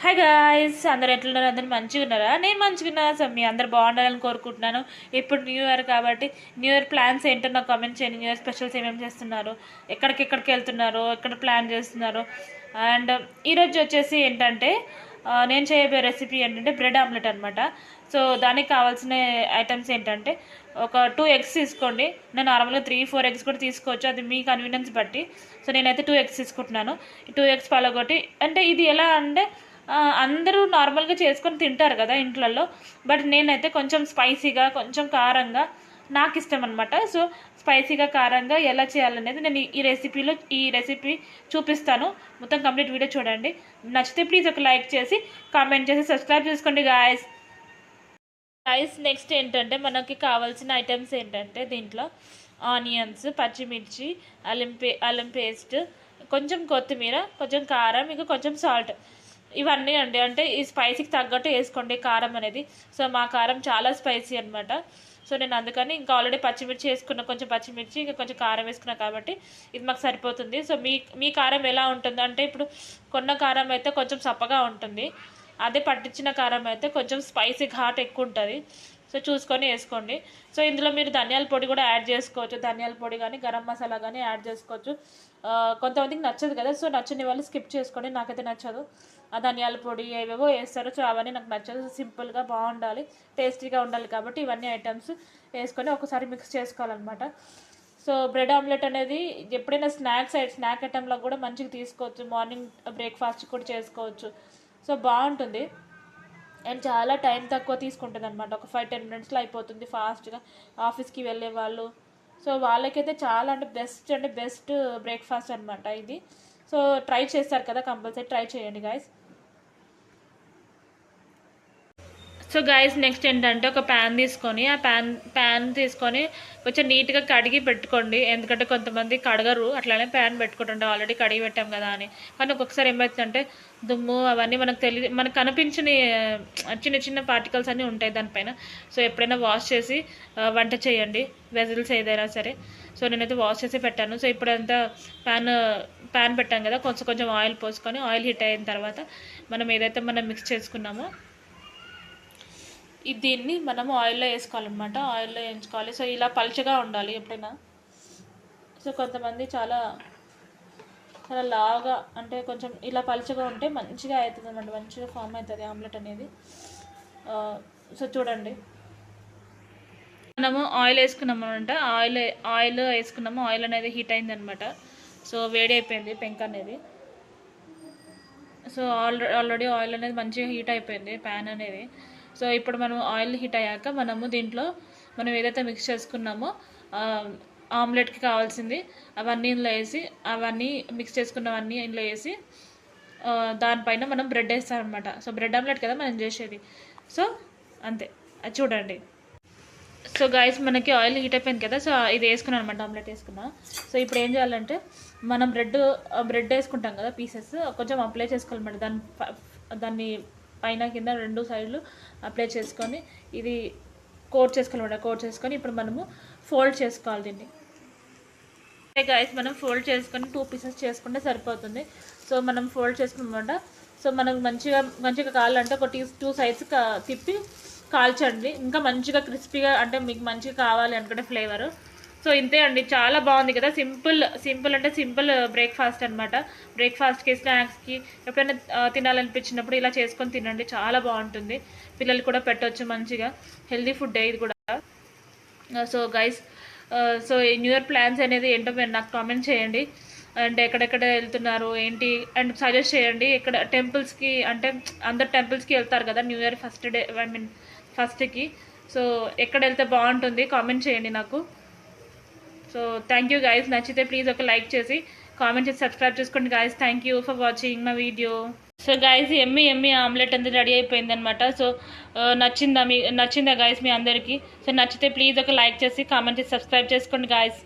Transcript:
Hi guys, అందరు ఎట్లున్నారు? అందరు మంచిగా ఉన్నారా? నేను మంచిగా ఉన్నా. సో మీ అందరు బాగుండాలని కోరుకుంటున్నాను. ఇప్పుడు న్యూ ఇయర్ కాబట్టి న్యూ ఇయర్ ప్లాన్స్ ఏంటో నాకు కామెంట్ చేయండి. న్యూ ఇయర్ స్పెషల్స్ ఏమేమి చేస్తున్నారు, ఎక్కడికి వెళ్తున్నారు, ఎక్కడ ప్లాన్ చేస్తున్నారు. అండ్ ఈరోజు వచ్చేసి ఏంటంటే నేను చేయబోయే రెసిపీ ఏంటంటే బ్రెడ్ ఆమ్లెట్ అనమాట. సో దానికి కావాల్సిన ఐటమ్స్ ఏంటంటే ఒక 2 ఎగ్స్ తీసుకోండి. నేను నార్మల్గా 3-4 ఎగ్స్ కూడా తీసుకోవచ్చు, అది మీ కన్వీనియన్స్ బట్టి. సో నేనైతే 2 ఎగ్స్ తీసుకుంటున్నాను. ఈ 2 ఎగ్స్ పలగొట్టి, అంటే ఇది ఎలా అంటే అందరూ నార్మల్గా చేసుకొని తింటారు కదా ఇంట్లలో, బట్ నేనైతే కొంచెం స్పైసీగా, కొంచెం కారంగా నాకు ఇష్టం అనమాట. సో స్పైసీగా, కారంగా ఎలా చేయాలనేది నేను ఈ రెసిపీ చూపిస్తాను. మొత్తం కంప్లీట్ వీడియో చూడండి. నచ్చితే ప్లీజ్ ఒక లైక్ చేసి కామెంట్ చేసి సబ్స్క్రైబ్ చేసుకోండి గాయస్. నెక్స్ట్ ఏంటంటే మనకి కావాల్సిన ఐటమ్స్ ఏంటంటే దీంట్లో ఆనియన్స్, పచ్చిమిర్చి, అల్లం పేస్ట్, కొంచెం కొత్తిమీర, కొంచెం కారం, ఇంకా కొంచెం సాల్ట్. ఇవన్నీ అండి, అంటే ఈ స్పైసీకి తగ్గట్టు వేసుకోండి కారం అనేది. సో మా కారం చాలా స్పైసీ అనమాట. సో నేను అందుకని ఇంకా ఆల్రెడీ పచ్చిమిర్చి వేసుకున్నా, కొంచెం పచ్చిమిర్చి ఇంకా కొంచెం కారం వేసుకున్నా కాబట్టి ఇది మాకు సరిపోతుంది. సో మీ కారం ఎలా ఉంటుంది అంటే, ఇప్పుడు కొన్న కారం అయితే కొంచెం సప్పగా ఉంటుంది, అదే పట్టించిన కారం అయితే కొంచెం స్పైసీ ఘాట్ ఎక్కువ ఉంటుంది. సో చూసుకొని వేసుకోండి. సో ఇందులో మీరు ధనియాల పొడి కూడా యాడ్ చేసుకోవచ్చు, ధనియాల పొడి కానీ గరం మసాలా కానీ యాడ్ చేసుకోవచ్చు. కొంతమందికి నచ్చదు కదా, సో నచ్చని వాళ్ళు స్కిప్ చేసుకోండి. నాకైతే నచ్చదు, ఆ ధనియాల పొడి ఏవేవో వేస్తారు, సో అవన్నీ నాకు నచ్చదు. సింపుల్గా బాగుండాలి, టేస్టీగా ఉండాలి కాబట్టి ఇవన్నీ ఐటమ్స్ వేసుకొని ఒకసారి మిక్స్ చేసుకోవాలన్నమాట. సో బ్రెడ్ ఆమ్లెట్ అనేది ఎప్పుడైనా స్నాక్ ఐటెంలో కూడా మంచిగా తీసుకోవచ్చు, మార్నింగ్ బ్రేక్ఫాస్ట్ కూడా చేసుకోవచ్చు. సో బాగుంటుంది అండ్ చాలా టైం తక్కువ తీసుకుంటుంది అనమాట. ఒక 5-10 మినిట్స్లో అయిపోతుంది ఫాస్ట్గా, ఆఫీస్కి వెళ్ళే వాళ్ళు. సో వాళ్ళకైతే చాలా అంటే బెస్ట్ బ్రేక్ఫాస్ట్ అనమాట ఇది. సో ట్రై చేస్తారు కదా, కంపల్సరీ ట్రై చేయండి గాయస్. సో గైస్ నెక్స్ట్ ఏంటంటే ఒక ప్యాన్ తీసుకొని, ఆ ప్యాన్ తీసుకొని కొంచెం నీట్గా కడిగి పెట్టుకోండి. ఎందుకంటే కొంతమంది కడగరు, అట్లానే ప్యాన్ పెట్టుకుంటుంటే ఆల్రెడీ కడిగి పెట్టాం కదా అని. కానీ ఒక్కొక్కసారి ఏమవుతుందంటే దుమ్ము అవన్నీ మనకు కనిపించిన చిన్న చిన్న పార్టికల్స్ అన్నీ ఉంటాయి దానిపైన. సో ఎప్పుడైనా వాష్ చేసి వంట చేయండి, వెజిల్స్ ఏదైనా సరే. సో నేనైతే వాష్ చేసి పెట్టాను. సో ఇప్పుడంతా ప్యాన్ పెట్టాం కదా, కొంచెం ఆయిల్ పోసుకొని, ఆయిల్ హీట్ అయిన తర్వాత మనం ఏదైతే మిక్స్ చేసుకున్నామో దీన్ని మనము ఆయిల్లో వేసుకోవాలన్నమాట. ఆయిల్లో వేయించుకోవాలి. సో ఇలా పలుచగా ఉండాలి ఎప్పుడైనా. సో కొంతమంది చాలా చాలా లావుగా, అంటే కొంచెం ఇలా పలుచగా ఉంటే మంచిగా అవుతుంది అన్నమాట, మంచిగా ఫామ్ అవుతుంది ఆమ్లెట్ అనేది. సో చూడండి, మనము ఆయిల్ వేసుకున్నామన్నమాట. ఆయిల్ వేసుకున్నాము, ఆయిల్ అనేది హీట్ అయిందనమాట. సో వేడి అయిపోయింది పెంక అనేది. సో ఆల్రెడీ ఆయిల్ అనేది మంచిగా హీట్ అయిపోయింది, ప్యాన్ అనేది. సో ఇప్పుడు మనం ఆయిల్ హీట్ అయ్యాక దీంట్లో మనం ఏదైతే మిక్స్ చేసుకున్నామో ఆమ్లెట్కి కావాల్సింది అవన్నీ ఇందులో వేసి, అవన్నీ మిక్స్ చేసుకున్నవన్నీ ఇందులో వేసి దానిపైన మనం బ్రెడ్ వేస్తామన్నమాట. సో బ్రెడ్ ఆమ్లెట్ కదా మనం చేసేది. సో అంతే, అది చూడండి. సో గైస్ మనకి ఆయిల్ హీట్ అయిపోయింది కదా, సో ఇది వేసుకున్నాను అనమాట, ఆమ్లెట్ వేసుకున్నా. సో ఇప్పుడు ఏం చేయాలంటే మనం బ్రెడ్ వేసుకుంటాం కదా, పీసెస్ కొంచెం అప్లై చేసుకోవాలన్నమాట. దాన్ని పైన కింద 2 సైడ్లు అప్లై చేసుకొని ఇది కోట్ చేసుకోవాలన్నమాట. కోట్ చేసుకొని ఇప్పుడు మనము ఫోల్డ్ చేసుకోవాలి దీన్ని. గైస్ మనం ఫోల్డ్ చేసుకొని 2 పీసెస్ చేసుకుంటే సరిపోతుంది. సో మనం ఫోల్డ్ చేసుకున్నమాట. సో మనకు మంచిగా కావాలంటే ఒక 2 సైడ్స్ తిప్పి కాల్చండి, ఇంకా మంచిగా క్రిస్పీగా, అంటే మీకు మంచిగా కావాలి అనుకుంటే ఫ్లేవరు. సో ఇంతే అండి, చాలా బాగుంది కదా. సింపుల్ బ్రేక్ఫాస్ట్ అనమాట. బ్రేక్ఫాస్ట్కి, స్నాక్స్కి ఎప్పుడైనా తినాలనిపించినప్పుడు ఇలా చేసుకొని తినండి, చాలా బాగుంటుంది. పిల్లలు కూడా పెట్టవచ్చు, మంచిగా హెల్దీ ఫుడ్ ఇది కూడా. సో గైస్, సో ఈ న్యూ ఇయర్ ప్లాన్స్ అనేది ఏంటో మీరు నాకు కామెంట్ చేయండి. అండ్ ఎక్కడెక్కడ వెళ్తున్నారు ఏంటి అండ్ సజెస్ట్ చేయండి. ఇక్కడ టెంపుల్స్కి, అంటే అందరు టెంపుల్స్కి వెళ్తారు కదా న్యూ ఇయర్ ఫస్ట్కి. సో ఎక్కడ వెళ్తే బాగుంటుంది కామెంట్ చేయండి నాకు. So thank you guys. నచ్చితే ప్లీజ్ ఒక లైక్ చేసి కామెంట్ చేసి సబ్స్క్రైబ్ చేసుకోండి guys. Thank you for watching my video. So guys yummy omelette అంతా రెడీ అయిపోయింది అనమాట. సో నచ్చిందా గైస్ మీ అందరికీ? సో నచ్చితే ప్లీజ్ ఒక లైక్ చేసి కామెంట్ చేసి సబ్స్క్రైబ్ చేసుకోండి గైస్.